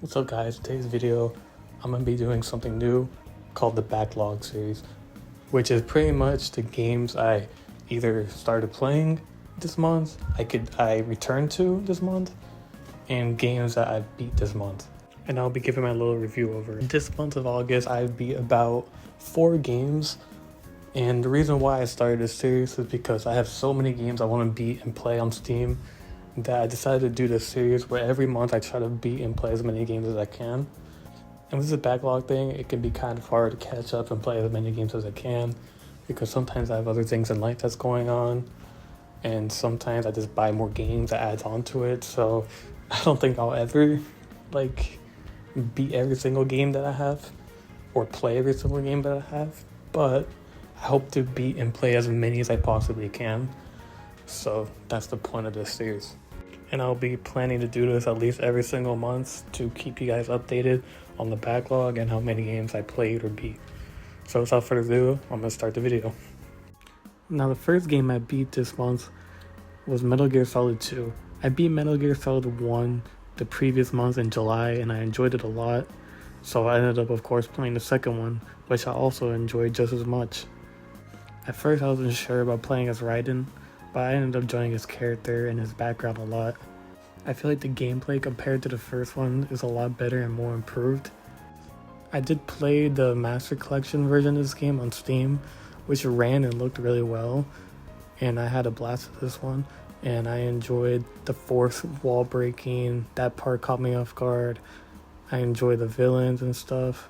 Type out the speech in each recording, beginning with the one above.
What's up guys, today's video I'm going to be doing something new called the Backlog series, which is pretty much the games I either started playing this month, I returned to this month, and games that I beat this month. And I'll be giving my little review over it. This month of August I beat about 4 games, and the reason why I started this series is because I have so many games I want to beat and play on Steam that I decided to do this series where every month I try to beat and play as many games as I can. And with this backlog thing, it can be kind of hard to catch up and play as many games as I can because sometimes I have other things in life that's going on, and sometimes I just buy more games that adds on to it. So I don't think I'll ever beat every single game that I have or play every single game that I have, but I hope to beat and play as many as I possibly can. So that's the point of this series. And I'll be planning to do this at least every single month to keep you guys updated on the backlog and how many games I played or beat. So without further ado, I'm going to start the video. Now the first game I beat this month was Metal Gear Solid 2. I beat Metal Gear Solid 1 the previous month in July and I enjoyed it a lot. So I ended up of course playing the second one, which I also enjoyed just as much. At first I wasn't sure about playing as Raiden, but I ended up enjoying his character and his background a lot. I feel like the gameplay compared to the first one is a lot better and more improved. I did play the Master Collection version of this game on Steam, which ran and looked really well, and I had a blast with this one, and I enjoyed the fourth wall breaking. That part caught me off guard. I enjoyed the villains and stuff.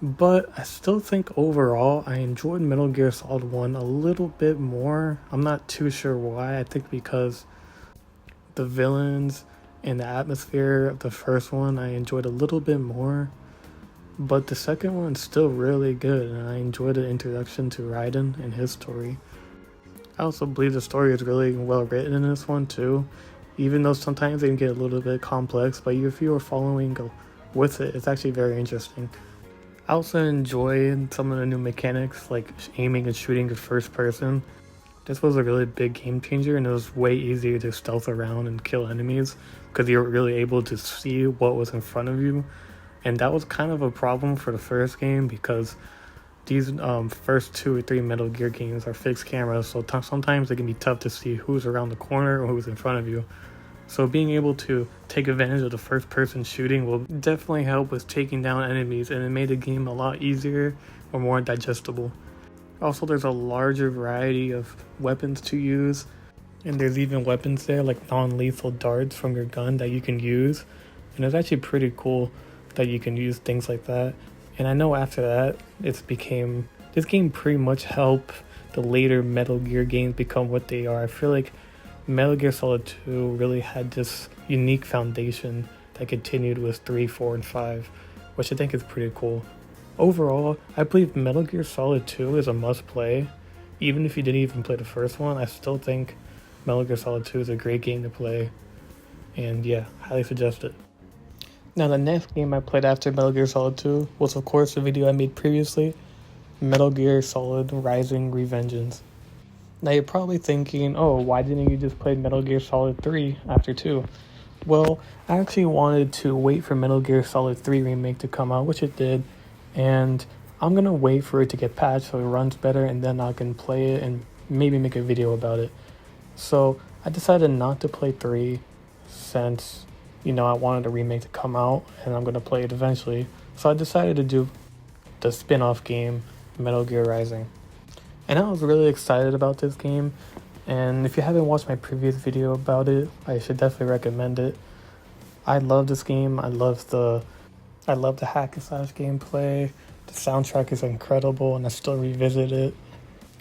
But I still think overall I enjoyed Metal Gear Solid 1 a little bit more. I'm not too sure why. I think because the villains and the atmosphere of the first one I enjoyed a little bit more. But the second one's still really good, and I enjoyed the introduction to Raiden and his story. I also believe the story is really well written in this one too, even though sometimes they can get a little bit complex, but if you are following with it, it's actually very interesting. I also enjoyed some of the new mechanics, like aiming and shooting in first person. This was a really big game changer, and it was way easier to stealth around and kill enemies because you were really able to see what was in front of you. And that was kind of a problem for the first game because these first 2 or 3 Metal Gear games are fixed cameras, so sometimes it can be tough to see who's around the corner or who's in front of you. So being able to take advantage of the first person shooting will definitely help with taking down enemies, and it made the game a lot easier or more digestible. Also, there's a larger variety of weapons to use, and there's even weapons there like non-lethal darts from your gun that you can use, and it's actually pretty cool that you can use things like that. And I know after that this game pretty much helped the later Metal Gear games become what they are. I feel like Metal Gear Solid 2 really had this unique foundation that continued with 3, 4, and 5, which I think is pretty cool. Overall, I believe Metal Gear Solid 2 is a must-play. Even if you didn't even play the first one, I still think Metal Gear Solid 2 is a great game to play. And yeah, highly suggest it. Now the next game I played after Metal Gear Solid 2 was of course the video I made previously, Metal Gear Solid Rising: Revengeance. Now you're probably thinking, oh, why didn't you just play Metal Gear Solid 3 after 2? Well, I actually wanted to wait for Metal Gear Solid 3 Remake to come out, which it did, and I'm going to wait for it to get patched so it runs better, and then I can play it and maybe make a video about it. So I decided not to play 3 since, I wanted a remake to come out, and I'm going to play it eventually. So I decided to do the spin-off game, Metal Gear Rising. And I was really excited about this game, and if you haven't watched my previous video about it, I should definitely recommend it. I love this game. I love the hack and slash gameplay. The soundtrack is incredible, and I still revisit it.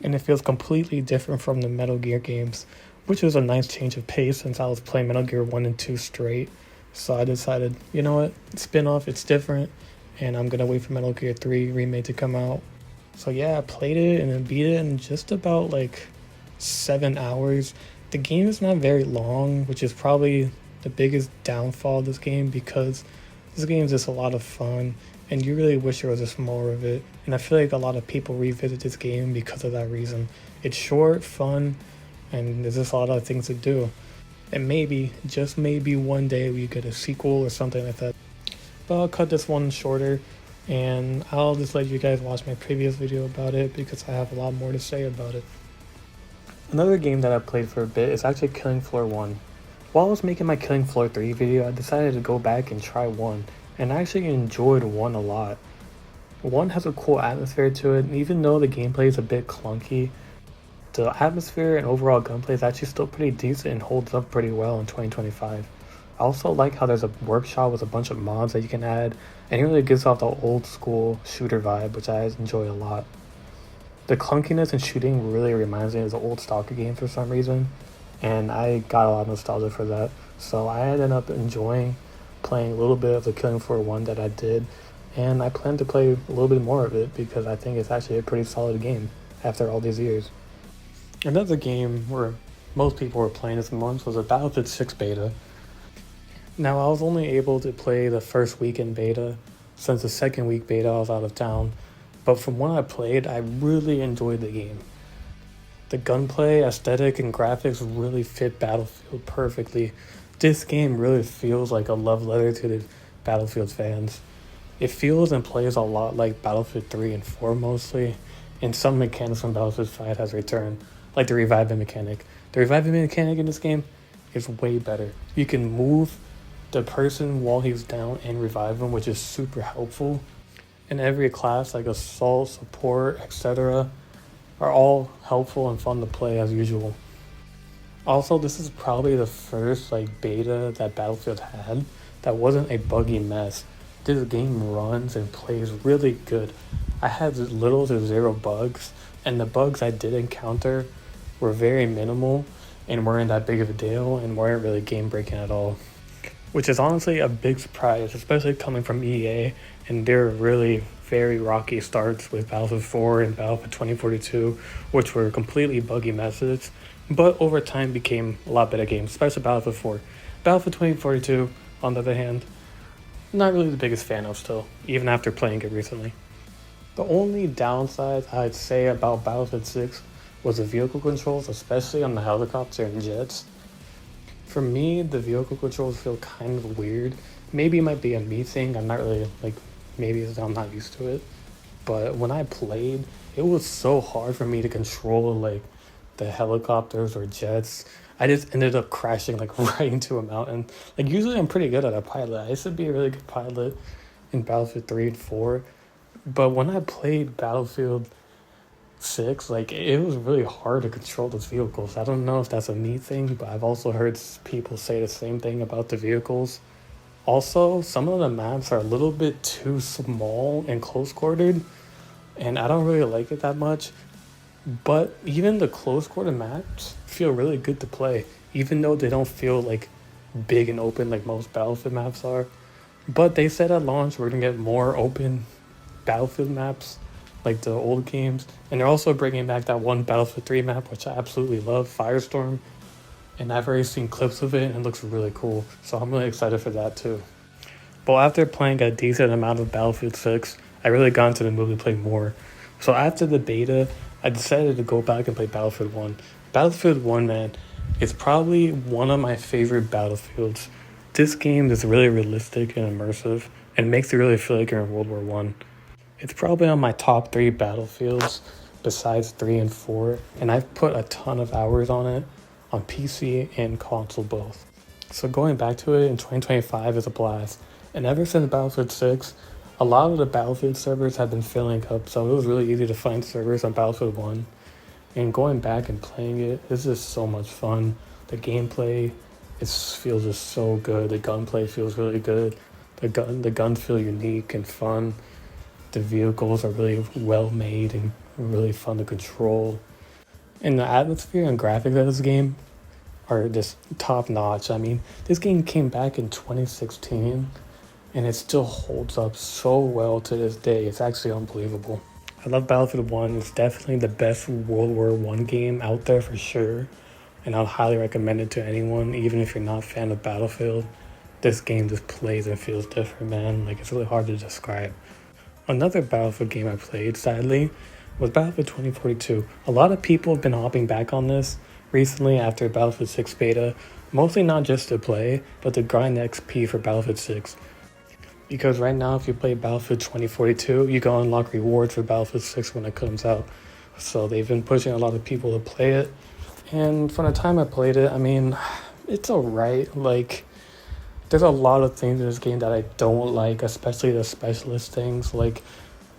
And it feels completely different from the Metal Gear games, which was a nice change of pace since I was playing Metal Gear 1 and 2 straight. So I decided, you know what, spin-off, it's different, and I'm gonna wait for Metal Gear 3 Remake to come out. So yeah, I played it and then beat it in just about 7 hours. The game is not very long, which is probably the biggest downfall of this game because this game is just a lot of fun and you really wish there was just more of it. And I feel like a lot of people revisit this game because of that reason. It's short, fun, and there's just a lot of things to do. And maybe, just maybe one day we get a sequel or something like that. But I'll cut this one shorter, and I'll just let you guys watch my previous video about it because I have a lot more to say about it. Another game that I played for a bit is actually Killing Floor 1. While I was making my Killing Floor 3 video, I decided to go back and try 1, and I actually enjoyed 1 a lot. 1 has a cool atmosphere to it, and even though the gameplay is a bit clunky, the atmosphere and overall gunplay is actually still pretty decent and holds up pretty well in 2025. I also like how there's a workshop with a bunch of mods that you can add, and it really gives off the old school shooter vibe, which I enjoy a lot. The clunkiness in shooting really reminds me of the old Stalker game for some reason, and I got a lot of nostalgia for that, so I ended up enjoying playing a little bit of the Killing Floor 1 that I did, and I plan to play a little bit more of it because I think it's actually a pretty solid game after all these years. Another game where most people were playing this month was a Battlefield 6 beta. Now, I was only able to play the first week in beta, since the second week beta I was out of town, but from what I played, I really enjoyed the game. The gunplay, aesthetic, and graphics really fit Battlefield perfectly. This game really feels like a love letter to the Battlefield fans. It feels and plays a lot like Battlefield 3 and 4 mostly, and some mechanics from Battlefield 5 has returned, like the reviving mechanic. The reviving mechanic in this game is way better. You can move the person while he's down and revive him, which is super helpful. And every class like assault, support, etc. are all helpful and fun to play as usual. Also, this is probably the first beta that Battlefield had that wasn't a buggy mess. This game runs and plays really good. I had little to zero bugs, and the bugs I did encounter were very minimal and weren't that big of a deal and weren't really game breaking at all. Which is honestly a big surprise, especially coming from EA and their really very rocky starts with Battlefield 4 and Battlefield 2042, which were completely buggy messes, but over time became a lot better games, especially Battlefield 4. Battlefield 2042, on the other hand, not really the biggest fan of still, even after playing it recently. The only downside I'd say about Battlefield 6 was the vehicle controls, especially on the helicopter and jets. For me, the vehicle controls feel kind of weird. Maybe it might be a me thing. I'm not really maybe I'm not used to it. But when I played, it was so hard for me to control the helicopters or jets. I just ended up crashing right into a mountain. Usually I'm pretty good at a pilot. I used to be a really good pilot in Battlefield 3 and 4. But when I played Battlefield 6, it was really hard to control those vehicles. I don't know if that's a me thing, but I've also heard people say the same thing about the vehicles. Also, some of the maps are a little bit too small and close-quartered, and I don't really like it that much. But even the close-quarter maps feel really good to play, even though they don't feel big and open like most Battlefield maps are. But they said at launch we're gonna get more open Battlefield maps like the old games, and they're also bringing back that one Battlefield 3 map, which I absolutely love, Firestorm, and I've already seen clips of it and it looks really cool, so I'm really excited for that too. But after playing a decent amount of Battlefield 6, I really got into the mood to play more. So after the beta, I decided to go back and play Battlefield 1. Battlefield 1, man, it's probably one of my favorite Battlefields. This game is really realistic and immersive, and makes you really feel like you're in World War 1. It's probably on my top 3 Battlefields besides 3 and 4, and I've put a ton of hours on it on PC and console both. So going back to it in 2025 is a blast, and ever since Battlefield 6, a lot of the Battlefield servers have been filling up, so it was really easy to find servers on Battlefield 1. And going back and playing it is just so much fun. The gameplay feels just so good. The gunplay feels really good. The guns feel unique and fun. The vehicles are really well made and really fun to control. And the atmosphere and graphics of this game are just top notch. I mean, this game came back in 2016 and it still holds up so well to this day. It's actually unbelievable. I love Battlefield 1. It's definitely the best World War I game out there for sure. And I'll highly recommend it to anyone, even if you're not a fan of Battlefield. This game just plays and feels different, man. It's really hard to describe. Another Battlefield game I played, sadly, was Battlefield 2042. A lot of people have been hopping back on this recently after Battlefield 6 beta, mostly not just to play, but to grind XP for Battlefield 6. Because right now, if you play Battlefield 2042, you can unlock rewards for Battlefield 6 when it comes out. So they've been pushing a lot of people to play it. And from the time I played it, I mean, it's alright. Like, there's a lot of things in this game that I don't like, especially the specialist things. Like,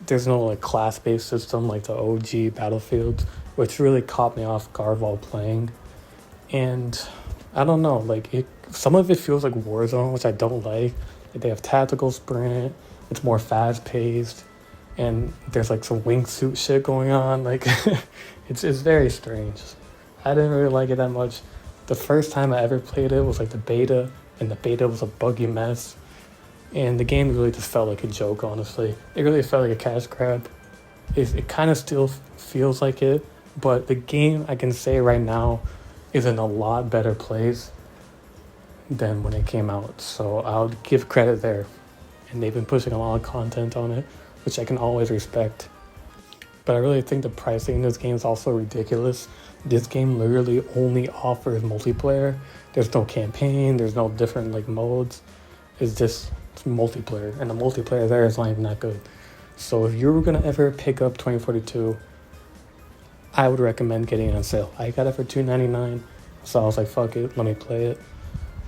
there's no like class-based system like the OG Battlefield, which really caught me off guard while playing. And I don't know, like some of it feels like Warzone, which I don't like. They have tactical sprint, it's more fast-paced, and there's like some wingsuit shit going on. Like, it's very strange. I didn't really like it that much. The first time I ever played it was like the beta, and the beta was a buggy mess. And the game really just felt like a joke, honestly. It really felt like a cash grab. It kind of still feels like it, but the game, I can say right now, is in a lot better place than when it came out. So I'll give credit there. And they've been pushing a lot of content on it, which I can always respect. But I really think the pricing in this game is also ridiculous. This game literally only offers multiplayer. There's no campaign, there's no different like modes. It's just multiplayer, and the multiplayer there is not even that good. So if you were gonna ever pick up 2042, I would recommend getting it on sale. I got it for $2.99, so I was like, fuck it, let me play it.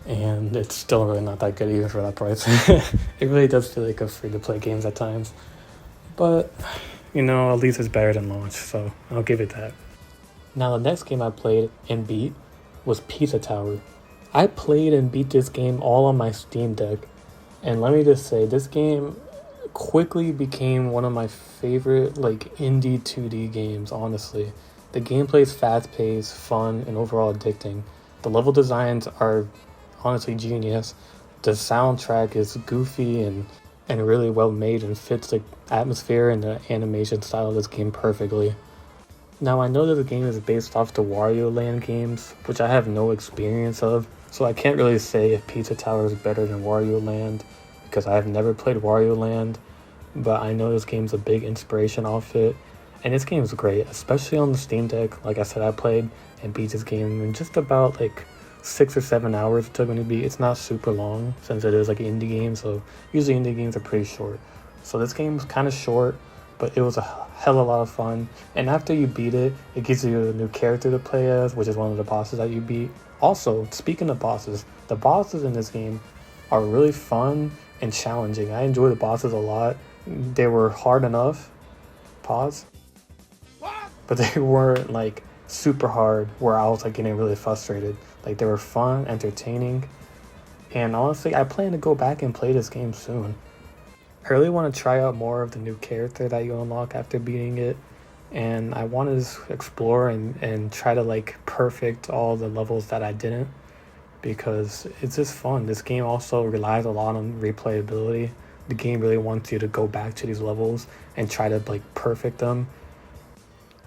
And it's still really not that good even for that price. It really does feel like a free-to-play games at times. But, you know, at least it's better than launch, so I'll give it that. Now, the next game I played and beat was Pizza Tower. I played and beat this game all on my Steam Deck. And let me just say, this game quickly became one of my favorite like indie 2D games, honestly. The gameplay is fast-paced, fun, and overall addicting. The level designs are honestly genius. The soundtrack is goofy and really well made and fits the atmosphere and the animation style of this game perfectly. Now, I know that the game is based off the Wario Land games, which I have no experience of, so I can't really say if Pizza Tower is better than Wario Land, because I have never played Wario Land, but I know this game's a big inspiration off it, and this game is great, especially on the Steam Deck. Like I said, I played and beat this game in just about like 6 or 7 hours it took me to beat. It's not super long, since it is like an indie game, so usually indie games are pretty short. So this game was kind of short, but it was a hell of a lot of fun. And after you beat it, it gives you a new character to play as, which is one of the bosses that you beat. Also, speaking of bosses, the bosses in this game are really fun and challenging. I enjoy the bosses a lot. They were hard enough, pause, but they weren't like super hard where I was like getting really frustrated. Like, they were fun, entertaining, and honestly, I plan to go back and play this game soon. I really want to try out more of the new character that you unlock after beating it, and I want to explore and try to like perfect all the levels that I didn't, because it's just fun. This game also relies a lot on replayability. The game really wants you to go back to these levels and try to like perfect them.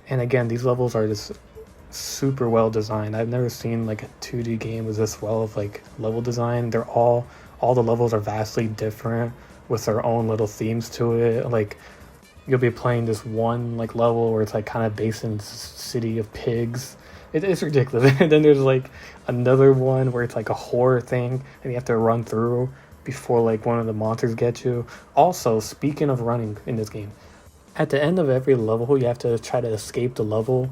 And again, these levels are just super well designed. I've never seen like a 2D game with this well of like level design. They're all the levels are vastly different with their own little themes to it. Like, you'll be playing this one like level where it's like kind of based in city of pigs. It's ridiculous. And then there's like another one where it's like a horror thing and you have to run through before like one of the monsters gets you. Also, speaking of running in this game, at the end of every level you have to try to escape the level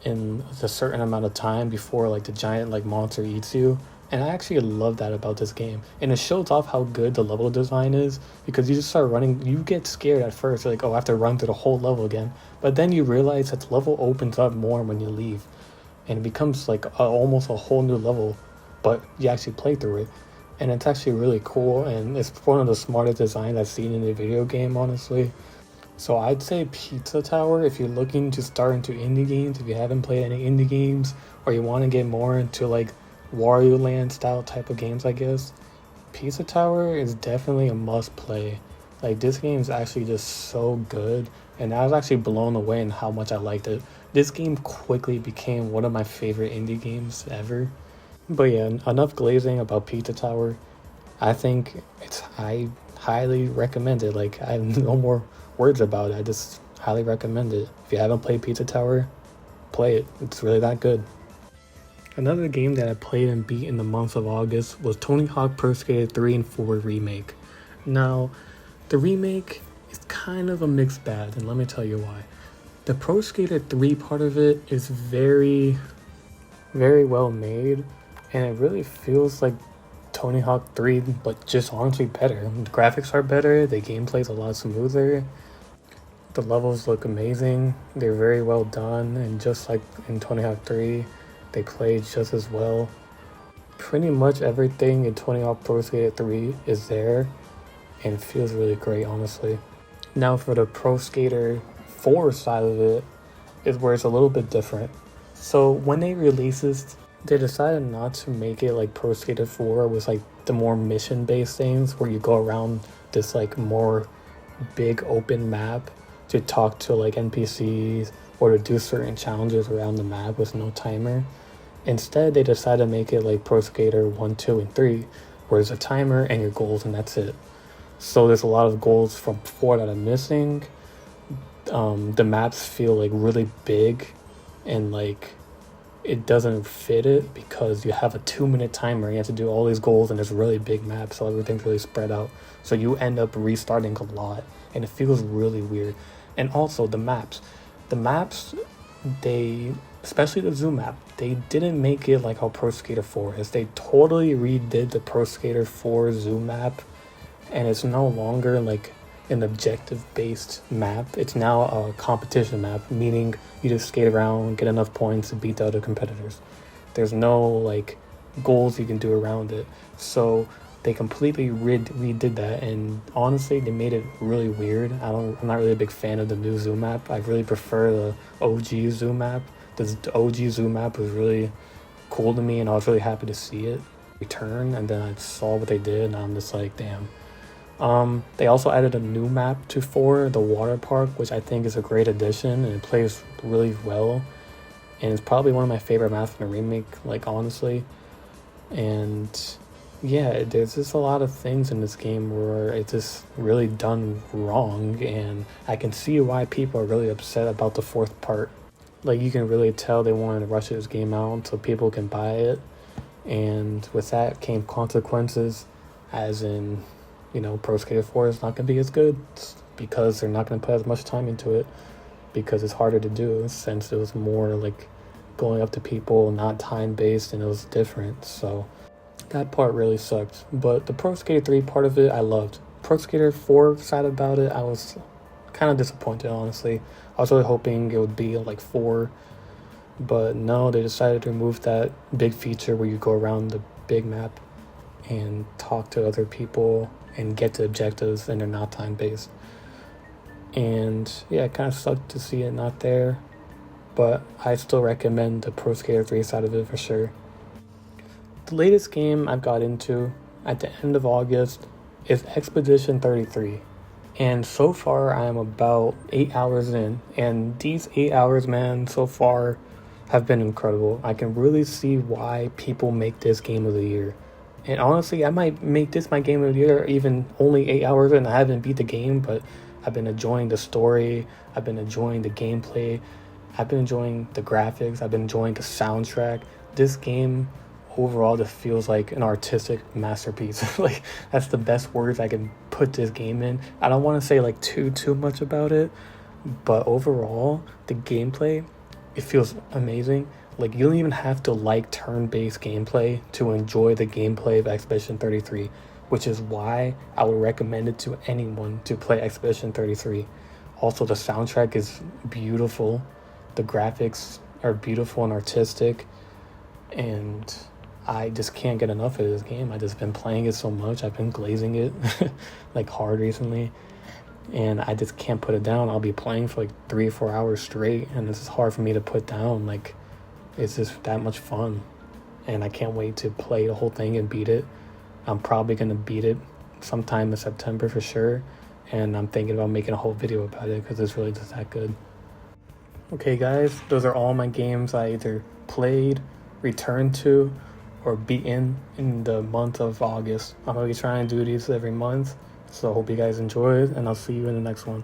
in a certain amount of time before like the giant like monster eats you. And I actually love that about this game. And it shows off how good the level design is, because you just start running, you get scared at first, you're like, oh, I have to run through the whole level again. But then you realize that the level opens up more when you leave. And it becomes like almost a whole new level, but you actually play through it. And it's actually really cool, and it's one of the smartest designs I've seen in a video game, honestly. So I'd say Pizza Tower, if you're looking to start into indie games, if you haven't played any indie games, or you want to get more into like Wario Land style type of games, I guess, Pizza Tower is definitely a must play. Like, this game is actually just so good, and I was actually blown away in how much I liked it. This game quickly became one of my favorite indie games ever. But yeah, enough glazing about Pizza Tower. I think I highly recommend it. Like, I have no more words about it. I just highly recommend it. If you haven't played Pizza Tower, play it. It's really that good. Another game that I played and beat in the month of August was Tony Hawk Pro Skater 3 and 4 Remake. Now, the remake is kind of a mixed bag, and let me tell you why. The Pro Skater 3 part of it is very, very well made, and it really feels like Tony Hawk 3, but just honestly better. The graphics are better, the gameplay's a lot smoother, the levels look amazing, they're very well done, and just like in Tony Hawk 3, they play just as well. Pretty much everything in Tony Hawk Pro Skater 3 is there, and it feels really great, honestly. Now for the Pro Skater 4 side of it is where it's a little bit different. So when they released this, they decided not to make it like Pro Skater 4 was like the more mission-based things where you go around this like more big open map to talk to like NPCs or to do certain challenges around the map with no timer. Instead, they decided to make it like Pro Skater 1, 2, and 3, where there's a timer and your goals and that's it. So there's a lot of goals from 4 that are missing. The maps feel like really big and like it doesn't fit it because you have a 2-minute timer. You have to do all these goals and it's a really big map, so everything's really spread out. So you end up restarting a lot and it feels really weird. And also the maps, they, especially the zoo map, they didn't make it like how Pro Skater 4 is. They totally redid the Pro Skater 4 zoo map, and it's no longer like an objective based map. It's now a competition map, meaning you just skate around, get enough points to beat the other competitors. There's no like goals you can do around it. So they completely redid that, and honestly they made it really weird. I'm not really a big fan of the new zoo map. I really prefer the OG zoo map. The OG zoo map was really cool to me, and I was really happy to see it return, and then I saw what they did and I'm just like, damn. They also added a new map to 4, the water park, which I think is a great addition, and it plays really well, and it's probably one of my favorite maps in the remake, like honestly. And yeah, there's just a lot of things in this game where it's just really done wrong, and I can see why people are really upset about the 4th part. Like, you can really tell they wanted to rush this game out so people can buy it, and with that came consequences, as in, you know, Pro Skater 4 is not going to be as good because they're not going to put as much time into it, because it's harder to do since it was more like going up to people, not time-based, and it was different. So that part really sucked. But the Pro Skater 3 part of it, I loved. Pro Skater 4 side about it, I was kind of disappointed, honestly. I was really hoping it would be like 4, but no, they decided to remove that big feature where you go around the big map and talk to other people and get to objectives, and they're not time-based. And yeah, it kind of sucked to see it not there, but I still recommend the Pro Skater 3 side of it for sure. The latest game I've got into at the end of August is Expedition 33. And so far I am about 8 hours in, and these 8 hours, man, so far have been incredible. I can really see why people make this game of the year. And honestly, I might make this my game of the year even only 8 hours in. I haven't beat the game, but I've been enjoying the story. I've been enjoying the gameplay. I've been enjoying the graphics. I've been enjoying the soundtrack. This game overall just feels like an artistic masterpiece. Like, that's the best words I can put this game in. I don't want to say like too much about it, but overall, the gameplay, it feels amazing. Like, you don't even have to like turn-based gameplay to enjoy the gameplay of Expedition 33, which is why I would recommend it to anyone to play Expedition 33. Also, the soundtrack is beautiful. The graphics are beautiful and artistic, and I just can't get enough of this game. I've just been playing it so much. I've been glazing it like hard recently, and I just can't put it down. I'll be playing for like 3 or 4 hours straight, and this is hard for me to put down. Like, it's just that much fun, and I can't wait to play the whole thing and beat it. I'm probably going to beat it sometime in September for sure, and I'm thinking about making a whole video about it because it's really just that good. Okay guys, those are all my games I either played, returned to, or beaten in the month of August. I'm going to be trying to do these every month, so I hope you guys enjoy it, and I'll see you in the next one.